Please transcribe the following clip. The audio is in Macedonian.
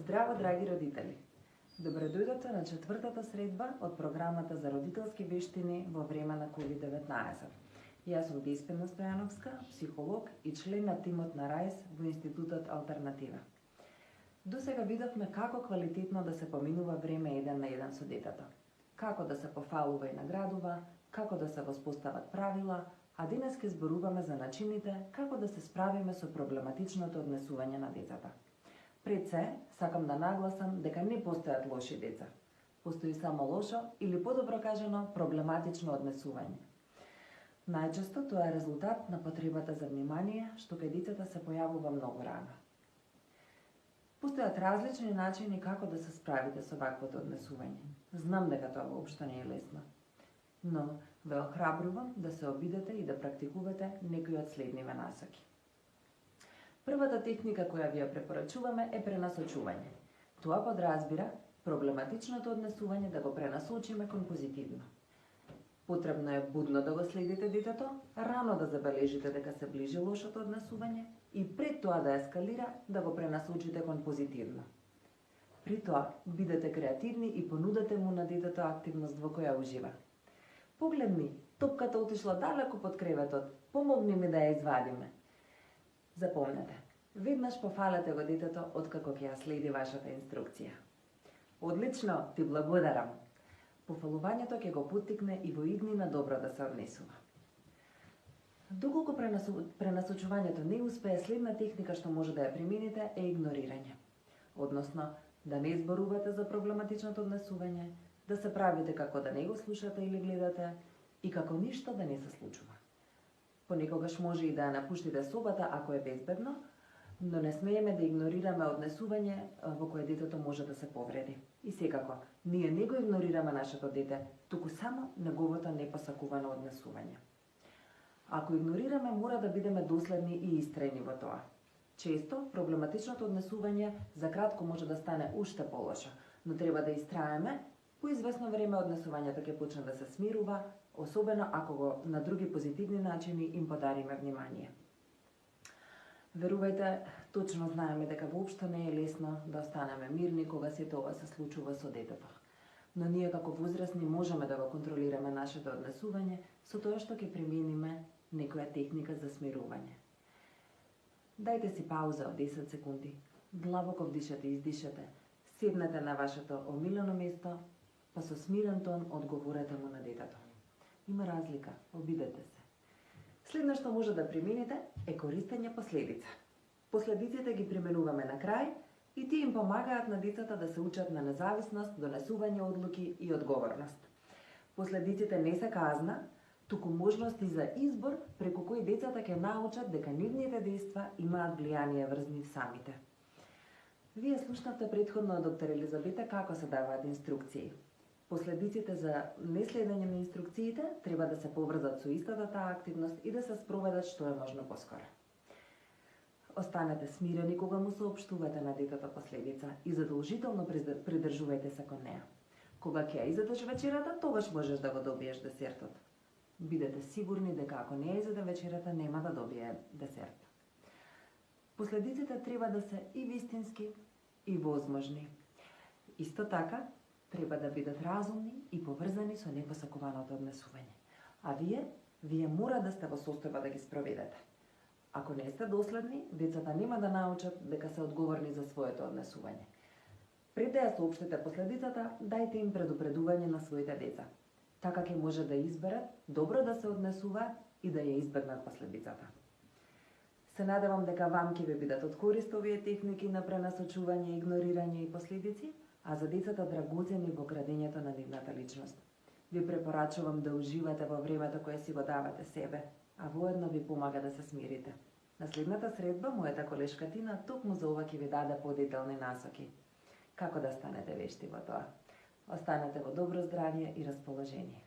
Здраво, драги родители! Добредојдовте на четвртата средба од програмата за родителски вештини во време на COVID-19. Јас сум Деспина Стојановска, психолог и член на тимот на РАИС во Институтот Алтернатива. Досега видовме како квалитетно да се поминува време еден на еден со детето, како да се пофалува и наградува, како да се воспостават правила, а денес ќе зборуваме за начините како да се справиме со проблематичното однесување на децата. Пред се, сакам да нагласам дека не постојат лоши деца. Постои само лошо или подобро кажано проблематично однесување. Најчесто тоа е резултат на потребата за внимание што кај децата се појавува многу рано. Постојат различни начини како да се справите со ваквото однесување. Знам дека тоа воопшто не е лесно, но ве охрабрувам да се обидете и да практикувате некои од следниве насоки. Првата техника која ви ја препорачуваме е пренасочување. Тоа подразбира проблематичното однесување да го пренасочиме кон позитивно. Потребно е будно да го следите детето, рано да забележите дека се ближи лошото однесување и пред тоа да ескалира да го пренасочите кон позитивно. При тоа бидете креативни и понудете му на детето активност во која ужива. Погледни, топката отишла далеку под креветот, помогни ми да ја извадиме. Запомнете, веднаш пофалете го детето откако ќе ја следи вашата инструкција. Одлично, ти благодарам! Пофалувањето ќе го поттикне и во иднина добро да се однесува. Доколку пренасочувањето не успее, следна техника што може да ја примените е игнорирање. Односно, да не зборувате за проблематичното однесување, да се правите како да не го слушате или гледате и како ништо да не се случува. Понекогаш може и да ја напуштите собата ако е безбедно, но не смееме да игнорираме однесување во кое детето може да се повреди. И секако, ние не го игнорираме нашето дете, туку само неговото непосакувано однесување. Ако игнорираме, мора да бидеме доследни и истрајни во тоа. Често, проблематичното однесување за кратко може да стане уште полошо, но треба да истраеме. По известно време однесувањето ќе почне да се смирува, особено ако го на други позитивни начини им подариме внимание. Верувајте, точно знаеме дека воопшто не е лесно да останеме мирни кога сето ова се случува со детето. Но ние како возрастни можеме да го контролираме нашето однесување со тоа што ќе примениме некоја техника за смирување. Дајте си пауза од 10 секунди, длабоко вдишете и издишете, седнете на вашето омилено место, па со смирен тон одговорете му на детето. Има разлика, обидете се. Следно што може да примените е користење последица. Последиците ги применуваме на крај и тие им помагаат на децата да се учат на независност, донесување одлуки и одговорност. Последиците не се казна, туку можности за избор преку кои децата ќе научат дека нивните дејства имаат влијание врз нив самите. Вие слушнавте претходно од доктор Елизабета како се даваат инструкции. Последиците за неследење на инструкциите треба да се поврзат со истата таа активност и да се спроведат што е можно поскоро. Останете смирени кога му соопштувате на детето последица и задолжително придржувајте се кон неа. Кога ќе ја изедеш вечерата, тогаш можеш да го добиеш десертот. Бидете сигурни дека ако не ја изеде вечерата, нема да добие десерт. Последиците треба да се и вистински, и возможни. Исто така, треба да бидат разумни и поврзани со непосакуваното однесување. А вие мора да сте во состојба да ги спроведете. Ако не сте доследни, децата нема да научат дека се одговорни за своето однесување. Пред да ја соопштите последицата, дајте им предупредување на своите деца. Така ќе може да изберат добро да се однесуваат и да ја избегнат последицата. Се надевам дека вам ќе ви бидат од корист овие техники на пренасочување, игнорирање и последици, а за децата драгоцени во градењето на нивната личност. Ви препорачувам да уживате во времето кое си го давате себе, а воедно ви помага да се смирите. На следната средба, мојата колешка Тина токму за ова ќе ви даде подетелни насоки. Како да станете вешти во тоа? Останете во добро здравје и расположение.